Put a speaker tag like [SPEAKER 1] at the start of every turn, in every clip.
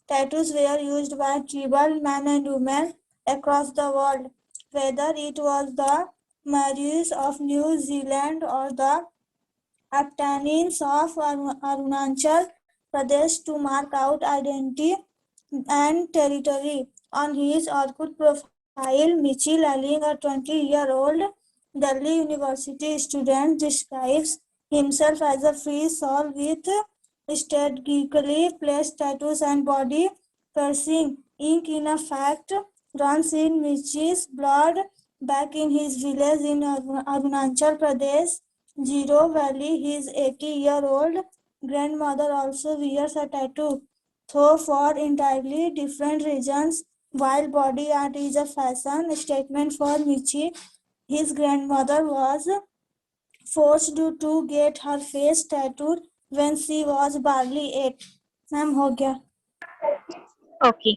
[SPEAKER 1] Tattoos were used by tribal men and women across the world, whether it was the Maoris of New Zealand or the Aptanins of Arunachal Pradesh to mark out identity and territory. On his Orkut profile, Michi Laling, a 20-year-old Delhi University student, describes himself as a free soul with strategically placed tattoos and body piercing. Ink, in effect, runs in Michi's blood back in his village in Arunachal Pradesh, Zero Valley. His 80-year-old grandmother also wears a tattoo, though for entirely different reasons. While body art is a fashion statement for Michi, his grandmother was forced to get her face tattooed when she was barely 8. Ma'am हो गया.
[SPEAKER 2] Okay,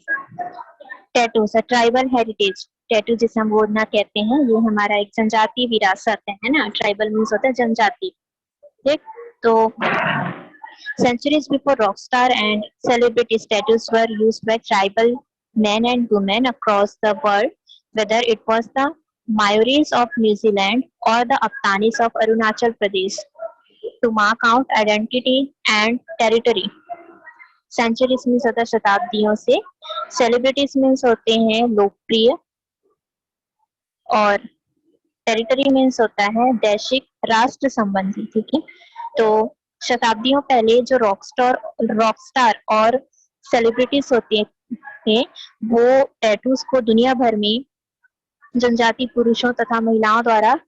[SPEAKER 2] tattoos tribal heritage. Tattoo जिसे हम बोधना कहते हैं, ये हमारा एक जनजातीय विरासत है ना. ट्राइबल मीन्स होता है जनजाति. ठीक, तो centuries before rock star and celebrity tattoos were used by tribal men and women across the world, whether it was the Maoris of New Zealand or the Aptanis of Arunachal Pradesh, to mark out identity and territory. Centuries means होता है शताब्दियों से, celebrities means होते हैं लोकप्रिय, और territory means होता है दैशिक राष्ट्र संबंधी. ठीक है, तो शताब्दियों पहले जो रॉक स्टार और सेलिब्रिटीज होते थे, वो टैटूज को दुनिया भर में जनजाति पुरुषों तथा महिलाओं द्वारा,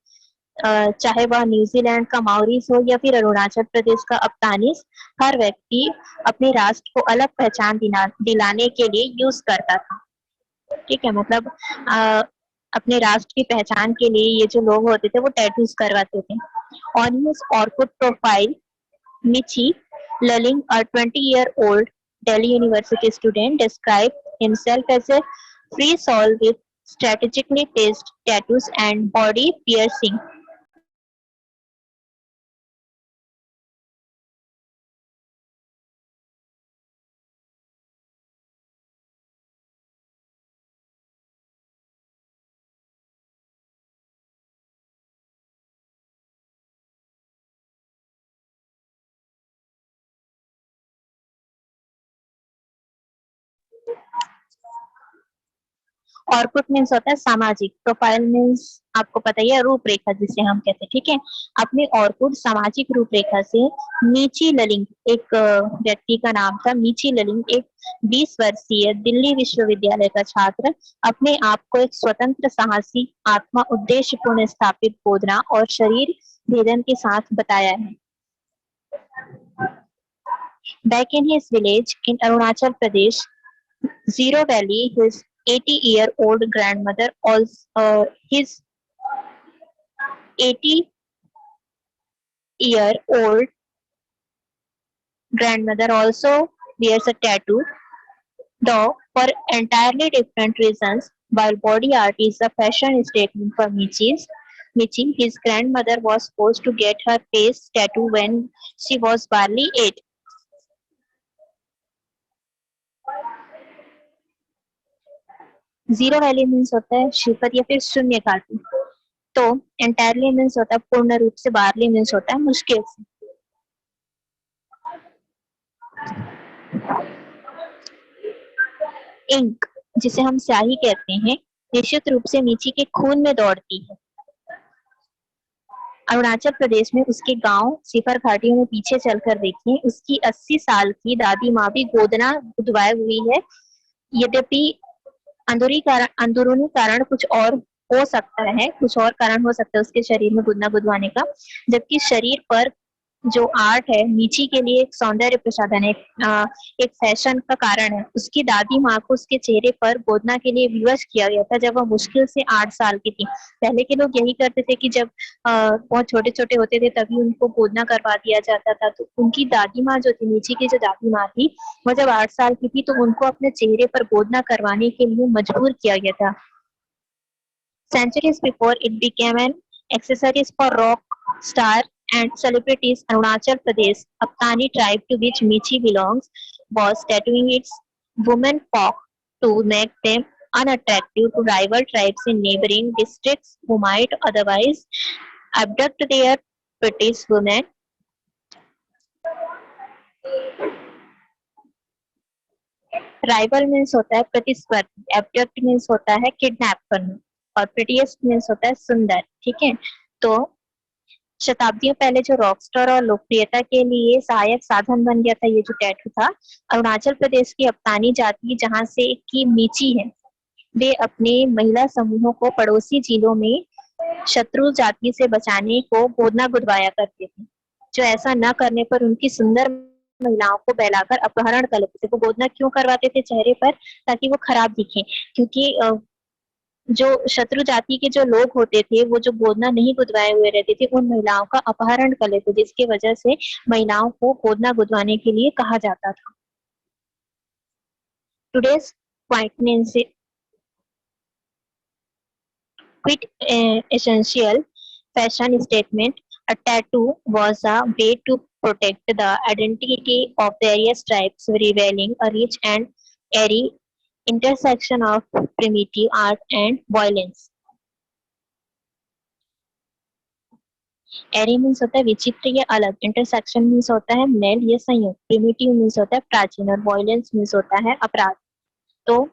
[SPEAKER 2] चाहे वह न्यूजीलैंड का माओरीज हो या फिर अरुणाचल प्रदेश का अपतानिस, हर व्यक्ति अपने राष्ट्र को अलग पहचान दिलाने के लिए यूज करता था. ठीक है, मतलब अपने राष्ट्र की पहचान के लिए ये जो लोग होते थे वो टैटूज करवाते थे. On his Orkut profile, Michi Laling, a 20-year-old Delhi University student, described himself as a free soul with strategically placed tattoos and body piercing. Orkut means होता है सामाजिक. प्रोफाइल मीन्स आपको पता ही है, रूपरेखा जिसे हम कहते हैं. ठीक है, अपने ऑर्कुट सामाजिक रूपरेखा से मीची ललिंग, एक व्यक्ति का नाम था मीची ललिंग, एक 20 वर्षीय दिल्ली विश्वविद्यालय का छात्र, अपने आप को एक स्वतंत्र, साहसी, आत्मा उद्देश्यपूर्ण, स्थापित बोधना और शरीर भेदन के साथ बताया है. Back in his village in Arunachal Pradesh, Zero Valley, his 80-year-old grandmother, his 80-year-old grandmother also wears a tattoo, though for entirely different reasons. While body art is a fashion statement for Michi, his grandmother was forced to get her face tattoo when she was barely 8. Zero valley means होता है शिफर या फिर शून्य घाटी. तो entirely means होता है पूर्ण रूप से, बारली मीन्स होता है मुश्किल से. इंक, जिसे हम स्याही कहते हैं, निश्चित रूप से मीची के खून में दौड़ती है. अरुणाचल प्रदेश में उसके गांव सिफर घाटियों में पीछे चलकर देखिए, उसकी 80 साल की दादी माँ भी गोदना गुदवाई हुई है. यद्यपि अंदरूनी कारण कुछ और हो सकता है, कुछ और कारण हो सकता है उसके शरीर में गुदना गुदवाने का, जबकि शरीर पर जो आर्ट है मीची के लिए एक सौंदर्य प्रसाधन है, एक फैशन का कारण है. उसकी दादी माँ को उसके चेहरे पर गोदना के लिए विवश किया गया था जब वह मुश्किल से 8 साल की थी. पहले के लोग यही करते थे कि जब बहुत छोटे छोटे होते थे तभी उनको गोदना करवा दिया जाता था. तो उनकी दादी माँ जो थी, मीची की जो दादी माँ थी, वो जब 8 साल की थी तो उनको अपने चेहरे पर गोदना करवाने के लिए मजबूर किया गया था. Centuries before it became an accessory for rock star and celebrities, Arunachal Pradesh, Aptani tribe to which Michi belongs, was tattooing its women folk to make them unattractive to rival tribes in neighboring districts who might otherwise abduct their British women. Rival means होता है प्रतिस्पर्धी, abduct means होता है kidnap करना, और प्रिटिएस्ट means होता है सुंदर। ठीक है, तो शताब्दियों पहले जो रॉकस्टार और लोकप्रियता के लिए सहायक साधन बन गया था ये जो टैटू था, अरुणाचल प्रदेश की अपतानी जाति जहां से की मीची है, वे अपने महिला समूहों को पड़ोसी जिलों में शत्रु जाति से बचाने को गोदना गुदवाया करते थे। जो ऐसा न करने पर उनकी सुंदर महिलाओं को बहलाकर अपहरण कर लेते थे। वो गोदना क्यों करवाते थे चेहरे पर? ताकि वो खराब दिखे, क्योंकि जो शत्रु जाति के जो लोग होते थे वो जो गोदना नहीं गुदवाए हुए रहते थे उन महिलाओं का अपहरण कर लेते, जिसकी वजह से महिलाओं को गोदना गुदवाने के लिए कहा जाता था। Today's quite essential fashion statement. A tattoo was a way to protect the identity of various tribes, revealing a rich and airy intersection of primitive art and violence. Eerie means होता है विचित्र या अलग, इंटरसेक्शन मीन्स होता है mail या संयोग, primitive means होता है प्राचीन, और वायलेंस मीन्स होता है अपराध। तो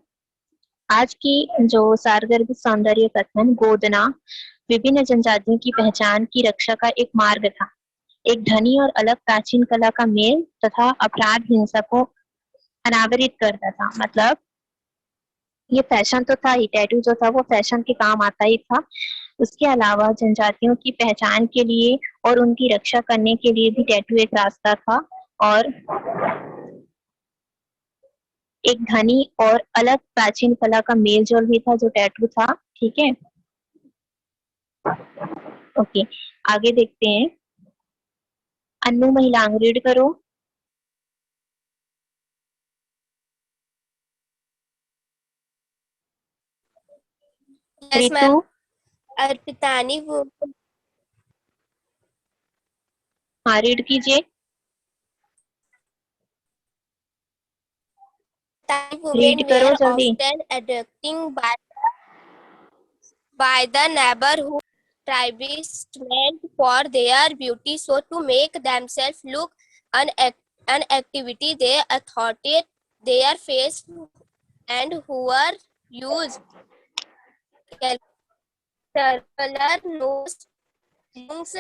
[SPEAKER 2] आज की जो सारगर्भित सौंदर्य कथन गोदना विभिन्न जनजातियों की पहचान की रक्षा का एक मार्ग था, एक धनी और अलग प्राचीन कला का मेल तथा अपराध हिंसा को अनावरित करता था। मतलब ये फैशन तो था ही, टैटू जो था वो फैशन के काम आता ही था, उसके अलावा जनजातियों की पहचान के लिए और उनकी रक्षा करने के लिए भी टैटू एक रास्ता था, और एक धनी और अलग प्राचीन कला का मेल जोल भी था जो टैटू था। ठीक है, ओके, आगे देखते हैं। अन्नू महिलांग रीड करो।
[SPEAKER 3] Yes, ma'am.
[SPEAKER 2] ऋतु,
[SPEAKER 3] अर्पितानी women
[SPEAKER 2] हाँ रीड कीजिए, रीड करो
[SPEAKER 3] were
[SPEAKER 2] जल्दी।
[SPEAKER 3] often attracting by the neighborhood tribes meant for their beauty, so to make themselves look unactivity, they authoritated their face and who were used circular nose rings,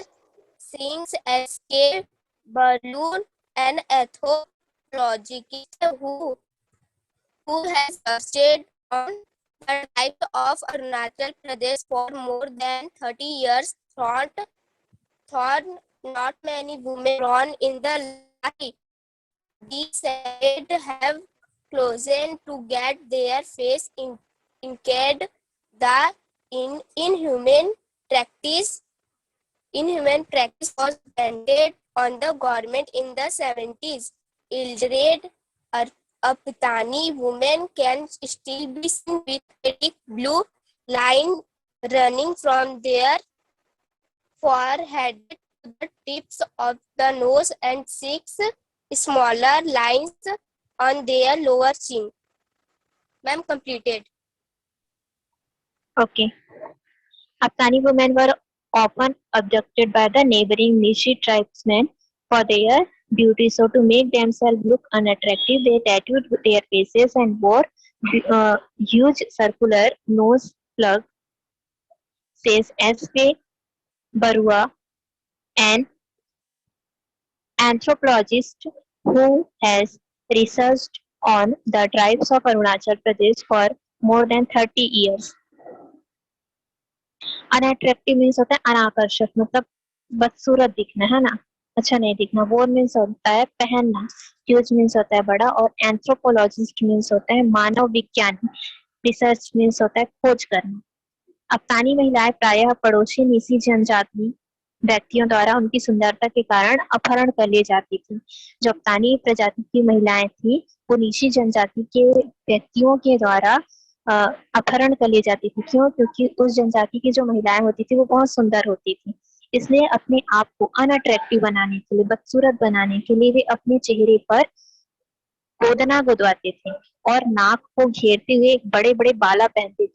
[SPEAKER 3] sings, escape, balloon, and anthropologist who has studied on the type of Arunachal Pradesh for more than 30 years thought not many women born in the light. These said have chosen to get their face inked. The inhuman practice was banned on the government in the 70s. Ilred Apatani women can still be seen with a thick blue line running from their forehead to the tips of the nose and 6 smaller lines on their lower chin. Ma'am, completed.
[SPEAKER 2] Okay. Aptani women were often abducted by the neighboring Nishi tribesmen for their beauty, so to make themselves look unattractive, they tattooed their faces and wore huge circular nose plug, says S.K. Barua, an anthropologist who has researched on the tribes of Arunachal Pradesh for more than 30 years. Unattractive means होता है अनाकर्षक, मतलब बदसूरत दिखना, है ना, अच्छा नहीं दिखना। वोर मीन्स होता है पहनना, ह्यूज मीन्स होता है बड़ा, और एंथ्रोपोलॉजिस्ट मीन्स होता है मानव विज्ञानी, रिसर्च मीन्स होता है खोज करना। अफगानी महिलाएं प्रायः पड़ोसी निसी जनजाति व्यक्तियों द्वारा उनकी सुंदरता के कारण अपहरण कर ली जाती थी। जो अफगानी प्रजाति की महिलाएं थी वो निशी जनजाति के व्यक्तियों के द्वारा अपहरण कर ली जाती थी। क्यों? क्योंकि उस जनजाति की जो महिलाएं होती थी वो बहुत सुंदर होती थी, इसलिए अपने आप को अनअट्रैक्टिव बनाने के लिए, बदसूरत बनाने के लिए वे अपने चेहरे पर गोदना गुदवाते थे। और नाक को घेरते हुए एक बड़े बड़े बाला पहनते थे।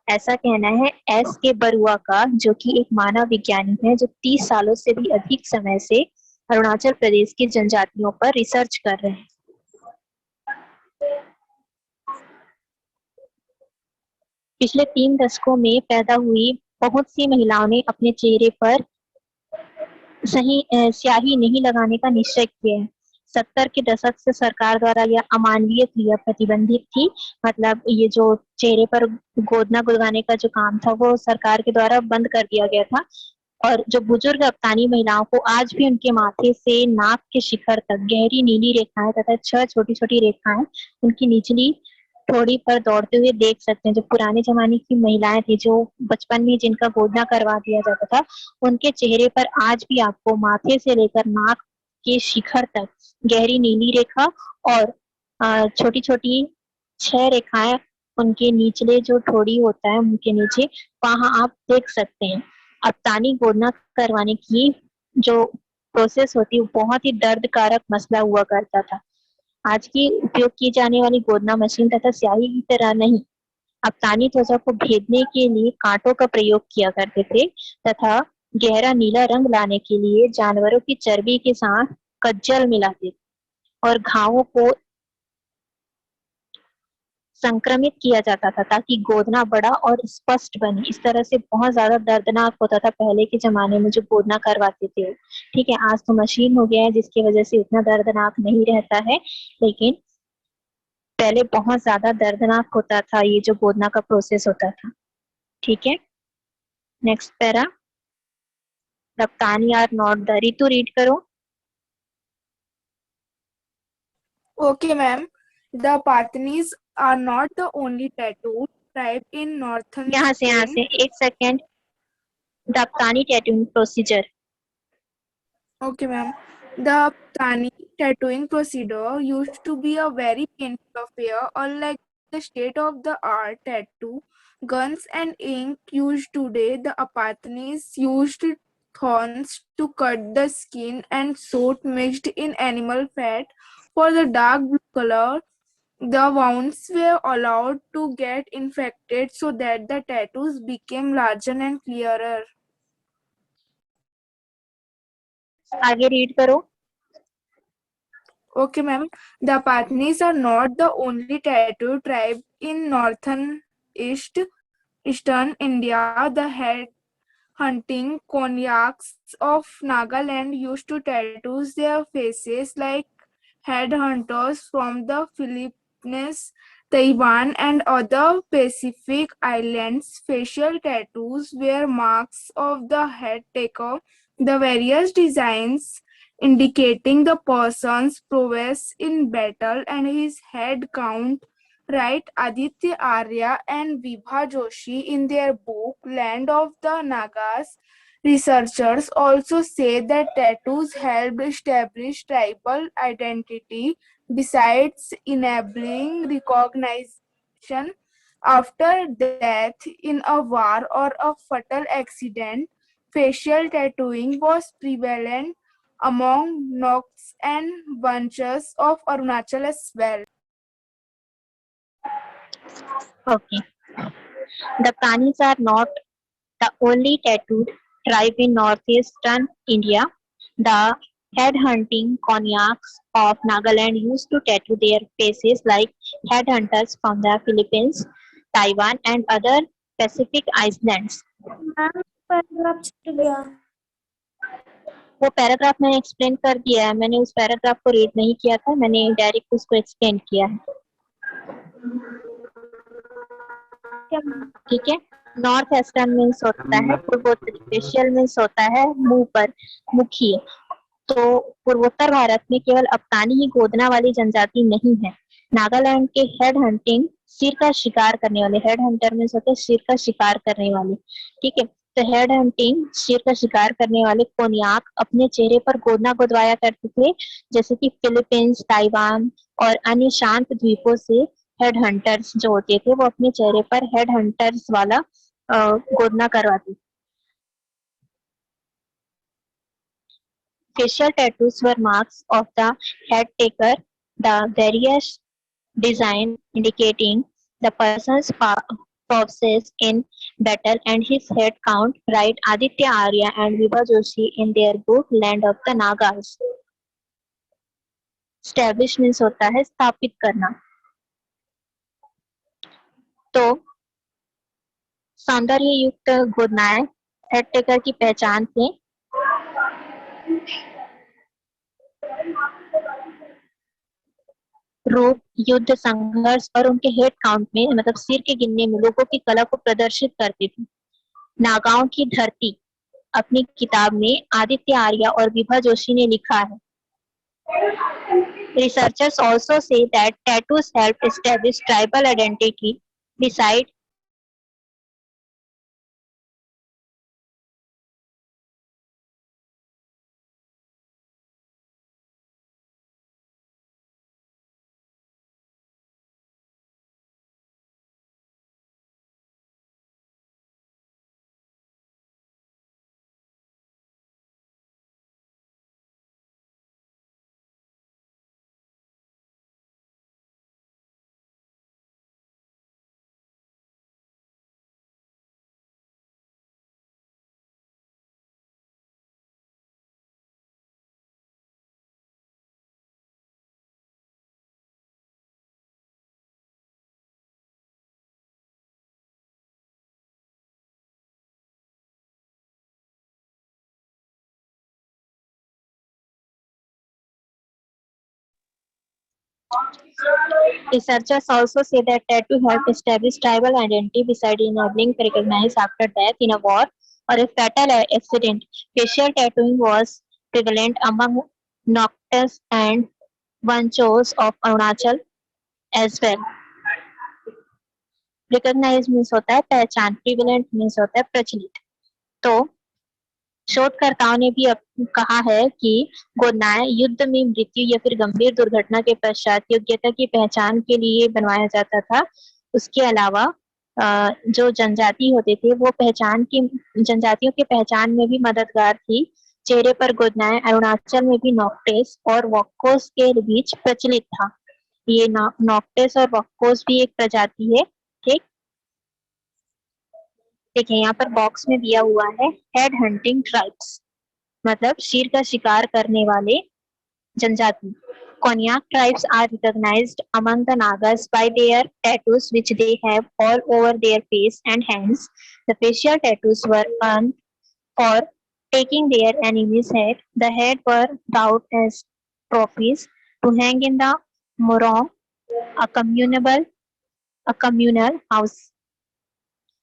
[SPEAKER 2] ऐसा कहना है एस के बरुआ का, जो कि एक मानव विज्ञानी है जो 30 सालों से भी अधिक समय से अरुणाचल प्रदेश की जनजातियों पर रिसर्च कर रहे हैं। पिछले 3 दशकों में पैदा हुई बहुत सी महिलाओं ने अपने चेहरे पर स्याही नहीं लगाने का निश्चय किया है। 70 के दशक से सरकार द्वारा यह अमानवीय क्रिया प्रतिबंधित थी। मतलब ये जो चेहरे पर गोदना गुदवाने का जो काम था वो सरकार के द्वारा बंद कर दिया गया था। और जो बुजुर्ग अफगानी महिलाओं को आज भी उनके माथे से नाक के शिखर तक गहरी नीली रेखाएं तथा 6 छोटी छोटी रेखाएं उनकी निचली ठोड़ी पर दौड़ते हुए देख सकते हैं। जो पुराने जमाने की महिलाएं थी, जो बचपन में जिनका गोदना करवा दिया जाता था, उनके चेहरे पर आज भी आपको माथे से लेकर नाक के शिखर तक गहरी नीली रेखा और छोटी छोटी 6 रेखाएं उनके निचले जो ठोड़ी होता है उनके नीचे, वहां आप देख सकते हैं। अफगानी गोदना करवाने की जो प्रोसेस होती है वो बहुत ही दर्दकारक मसला हुआ करता था। आज की उपयोग की जाने वाली गोदना मशीन तथा स्याही की तरह नहीं, अफगानी त्वचा को भेदने के लिए कांटों का प्रयोग किया करते थे तथा गहरा नीला रंग लाने के लिए जानवरों की चर्बी के साथ कज्जल मिलाते और घावों को संक्रमित किया जाता था ताकि गोदना बड़ा और स्पष्ट बने। इस तरह से बहुत ज्यादा दर्दनाक होता था पहले के जमाने में जो गोदना करवाते थे। ठीक है, आज तो मशीन हो गया है जिसकी वजह से उतना दर्दनाक नहीं रहता है, लेकिन पहले बहुत ज्यादा दर्दनाक होता था ये जो गोदना का प्रोसेस होता था। ठीक है, नेक्स्ट पैरा, रफ्तानी are not the, Ritu read करो।
[SPEAKER 4] Okay, ma'am. The Patnis are not the only tattoo tribe in northern
[SPEAKER 2] यहाँ से एक second, the Afghani tattooing procedure.
[SPEAKER 4] Okay, ma'am. The Patani tattooing procedure used to be a very painful affair, unlike the state-of-the-art tattoo guns and ink used today. The Apatanis used thorns to cut the skin and soot mixed in animal fat for the dark blue color. The wounds were allowed to get infected so that the tattoos became larger and clearer.
[SPEAKER 2] आगे read करो।
[SPEAKER 4] Okay, ma'am. The Patnis are not the only tattoo tribe in eastern India. The head hunting Konyaks of Nagaland used to tattoo their faces like headhunters from the Philippines, Taiwan, and other Pacific islands. Facial tattoos were marks of the head taker. The various designs indicating the person's prowess in battle and his head count. Right, Aditya Arya and Vibha Joshi in their book Land of the Nagas. Researchers also say that tattoos helped establish tribal identity besides enabling recognition after death in a war or a fatal accident. Facial tattooing was prevalent among Noks and Bunches of Arunachal as well.
[SPEAKER 2] Okay, the Kanis are not the only tattooed tribe in northeastern India. The head-hunting Konyaks of Nagaland used to tattoo their faces like headhunters from the Philippines, Taiwan, and other Pacific islands.
[SPEAKER 1] Ma'am paragraph छूट गया।
[SPEAKER 2] वो paragraph मैंने explain कर दिया है, मैंने उस paragraph को रीड नहीं किया था, मैंने डायरेक्ट उसको एक्सप्लेन किया है। ठीक है, नॉर्थ ईस्टर्न मीन्स होता है पूर्वोत्तर, एशियल मीन्स होता है मुंह पर, मुखी। तो पूर्वोत्तर भारत में केवल अफगानी ही गोदना वाली जनजाति नहीं है। नागालैंड के हेड हंटिंग, सिर का शिकार करने वाले, हेड हंटर मीन्स होते हैं सिर का शिकार करने वाले। ठीक है, तो हेड हंटिंग सिर का शिकार करने वाले कोन्याक अपने चेहरे पर गोदना गुदवाया करते थे, जैसे कि फिलीपींस, ताइवान और अन्य शांत द्वीपों से हेड हंटर्स जो होते थे वो अपने चेहरे पर हेड हंटर्स वाला गोदना करवाते थे। Facial tattoos were marks of the head taker. The various design indicating the person's prowess in battle and his head count, write Aditya Arya and Vibha Joshi in their book Land of the Nagas. Establish means होता है स्थापित करना. तो सौंदर्य युक्त गोदनाएं head taker की पहचान थी. रूप, युद्ध, संघर्ष और उनके हेड काउंट में मतलब सिर के गिनने में लोगों की कला को प्रदर्शित करती थी. नागाओं की धरती अपनी किताब में आदित्य आर्या और विभा जोशी ने लिखा है. Researchers also say that tattoos help establish tribal identity. Beside researchers also say that tattoo help establish tribal identity beside enabling to recognize after death in a war or a fatal accident. Facial tattooing was prevalent among Noctis and Wanchos of Arunachal as well. Recognize means होता है पहचान, prevalent means होता है प्रचलित. तो शोधकर्ताओं ने भी कहा है कि गोदनाएं युद्ध में मृत्यु या फिर गंभीर दुर्घटना के पश्चात योग्यता की पहचान के लिए बनवाया जाता था. उसके अलावा जो जनजाति होते थे वो जनजातियों के पहचान में भी मददगार थी. चेहरे पर गोदनाएं अरुणाचल में भी नॉक्टेस और वक्कोस के बीच प्रचलित था. ये नॉक्टेस और वक्कोस भी एक प्रजाति है. ठीक, देखिए यहाँ पर बॉक्स में दिया हुआ है हेड हंटिंग ट्राइब्स, मतलब सिर का शिकार करने वाले जनजाति. Konyak tribes are recognized among the Nagas by their tattoos which they have all over their face and hands. The facial tattoos were earned for taking their enemy's head. The head were brought as trophies to hang in the morong, a communal house.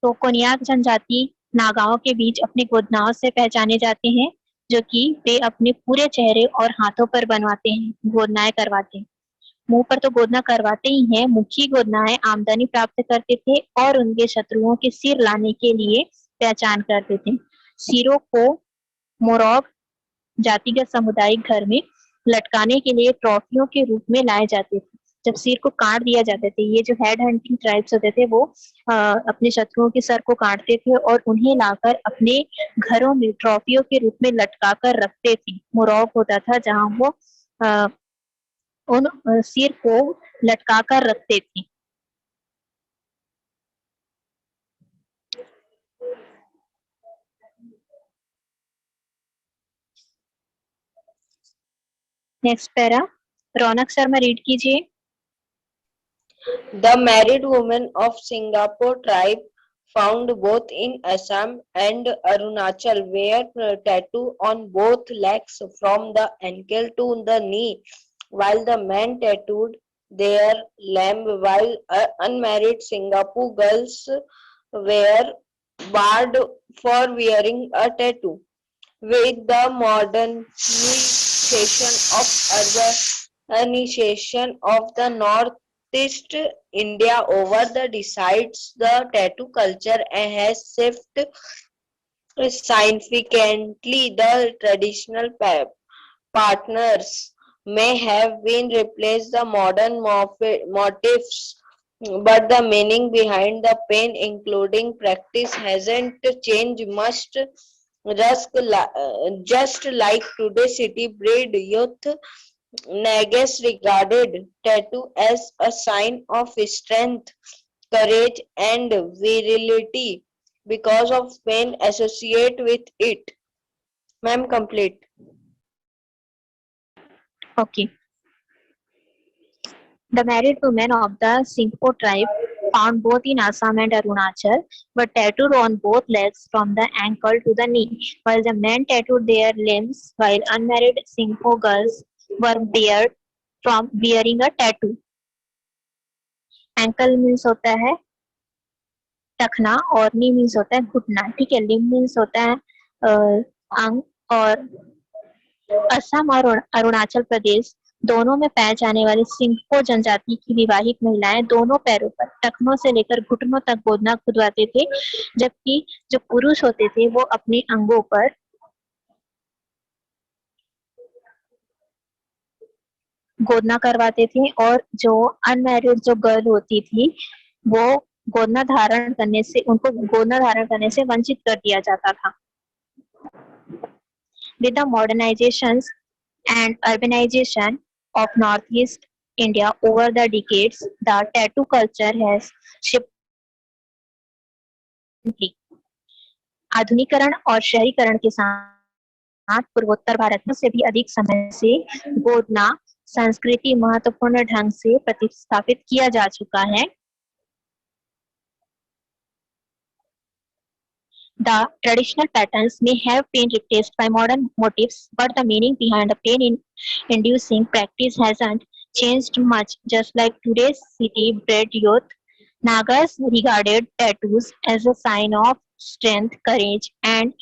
[SPEAKER 2] तो कोनियाक जनजाति नागाओं के बीच अपने गोदनाओं से पहचाने जाते हैं जो कि वे अपने पूरे चेहरे और हाथों पर बनवाते हैं, गोदनाएं करवाते हैं. मुंह पर तो गोदना करवाते ही हैं. मुखी गोदनाएं आमदनी प्राप्त करते थे और उनके शत्रुओं के सिर लाने के लिए पहचान करते थे. सिरों को मोरॉग जातिगत सामुदायिक घर में लटकाने के लिए ट्रॉफियों के रूप में लाए जाते थे. जब सिर को काट दिया जाते थे, ये जो हेड हंटिंग ट्राइब्स होते थे वो अपने शत्रुओं के सर को काटते थे और उन्हें लाकर अपने घरों में ट्रॉफियों के रूप में लटका कर रखते थे. मोरॉग होता था जहां वो उन सिर को लटका कर रखते थे. नेक्स्ट पैरा रौनक शर्मा रीड कीजिए.
[SPEAKER 5] The married women of Singapore tribe found both in Assam and Arunachal wear tattoo on both legs from the ankle to the knee, while the men tattooed their lamb, while unmarried Singapore girls were barred for wearing a tattoo. With the modernization of urbanization of the Northeast India over the decides, the tattoo culture has shifted significantly. The traditional partners may have been replaced the modern motifs, but the meaning behind the pain, including practice, hasn't changed much. Just like today, city-bred youth Nagas regarded tattoo as a sign of strength, courage, and virility because of pain associated with it. Ma'am, complete.
[SPEAKER 2] Okay. The married women of the Singpo tribe, found both in Assam and Arunachal, were tattooed on both legs from the ankle to the knee, while the men tattooed their limbs, while unmarried Singpo girls were barred from wearing a tattoo. Ankle means होता है टखना और नी means होता है घुटना, ठीक है। Limb means होता है अंग, और असम और अरुणाचल प्रदेश दोनों में पाए जाने वाली सिंघपो जनजाति की विवाहित महिलाएं दोनों पैरों पर टखनों से लेकर घुटनों तक गोदना खुदवाते थे, जबकि जो पुरुष होते थे वो अपने अंगों पर गोदना करवाते थे, और जो अनमैरिड जो गर्ल होती थी वो गोदना धारण करने से उनको गोदना धारण करने से वंचित कर दिया जाता था। With the modernizations and urbanization of Northeast India over the decades, the tattoo culture has shifted. आधुनिकरण और शहरीकरण के साथ पूर्वोत्तर भारत में से भी अधिक समय से गोदना संस्कृति महत्वपूर्ण ढंग से प्रतिस्थापित किया जा चुका है। The traditional patterns may have been replaced by modern motifs, but the meaning behind the pain-inducing practice hasn't changed much. Just like today's city-bred youth, Nagas regarded tattoos as a sign of strength, courage, and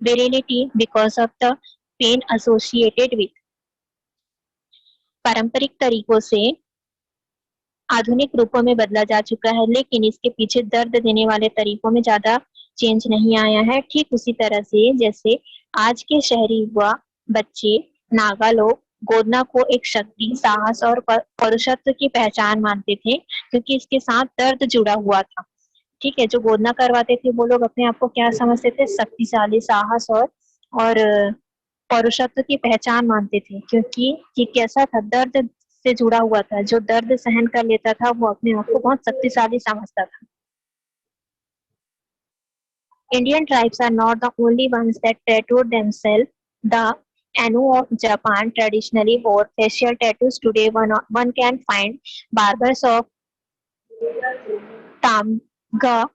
[SPEAKER 2] virility because of the pain associated with. पारंपरिक तरीकों से आधुनिक रूपों में बदला जा चुका है, लेकिन इसके पीछे दर्द देने वाले तरीकों में ज्यादा चेंज नहीं आया है। ठीक उसी तरह से जैसे आज के शहरी युवा बच्चे नागा लोग गोदना को एक शक्ति, साहस और पौरुषत्व की पहचान मानते थे, क्योंकि इसके साथ दर्द जुड़ा हुआ था। ठीक है, जो गोदना करवाते थे वो लोग अपने आप को क्या समझते थे? शक्तिशाली, साहस और पौरुषत्व की पहचान मानते थे, क्योंकि ये कैसा था? दर्द से जुड़ा हुआ था। जो दर्द सहन कर लेता था वो अपने आप को बहुत शक्तिशाली समझता था। Indian tribes are not the only ones that tattooed themselves. The Ainu of Japan traditionally wore facial tattoos. Today, one can find barbers of Tamga,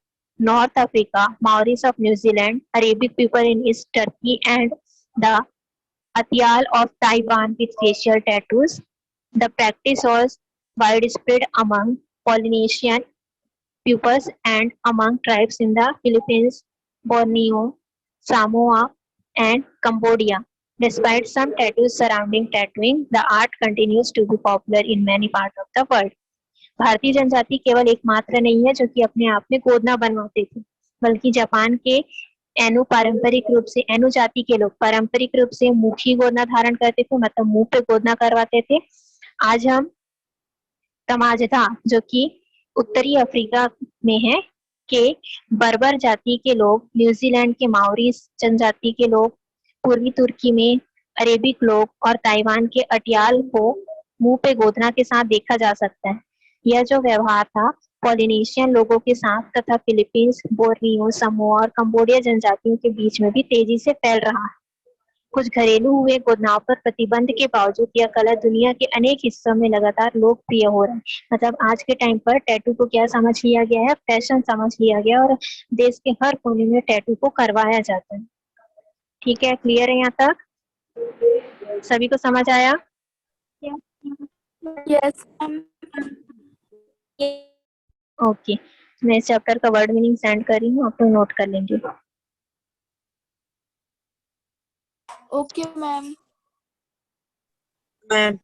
[SPEAKER 2] North Africa, Maoris of New Zealand, Arabic people in East Turkey, and the Atyal of Taiwan with facial tattoos. The practice was widespread among Polynesian peoples and among tribes in the Philippines, Borneo, Samoa, and Cambodia. Despite some tattoos surrounding tattooing, the art continues to be popular in many parts of the world. भारतीय जनजाति केवल एकमात्र नहीं है जो कि अपने आप में गोदना बनवाते थे, बल्कि जापान के एनु एनु जाति के लोग पारंपरिक रूप से मुखी गोदना धारण करते थे, मतलब मुंह पे गोदना करवाते थे। आज हम तमाजदा, जो कि उत्तरी अफ्रीका में है, के बर्बर जाति के लोग, न्यूजीलैंड के माओरी जनजाति के लोग, पूर्वी तुर्की में अरेबिक लोग और ताइवान के अटियाल को मुंह पे गोदना के साथ देखा जा सकता है। यह जो व्यवहार था पॉलिनेशियन लोगों के साथ तथा फिलीपींस, बोर्नियो, समोआ और कंबोडिया जनजातियों के बीच में भी तेजी से फैल रहा है। कुछ घरेलू हुए गोदनाओं पर प्रतिबंध के बावजूद यह कला दुनिया के अनेक हिस्सों में लगातार लोकप्रिय हो रहा है। मतलब आज के टाइम पर टैटू को क्या समझ लिया गया है? फैशन समझ लिया गया, और देश के हर कोने में टैटू को करवाया जाता है। ठीक है, क्लियर है यहाँ तक? सभी को समझ आया?
[SPEAKER 4] यस।
[SPEAKER 2] ओके, मैं इस चैप्टर का वर्ड मीनिंग सेंड कर रही हूँ, आप लोग नोट कर लेंगे।
[SPEAKER 4] Okay ma'am.
[SPEAKER 6] मैम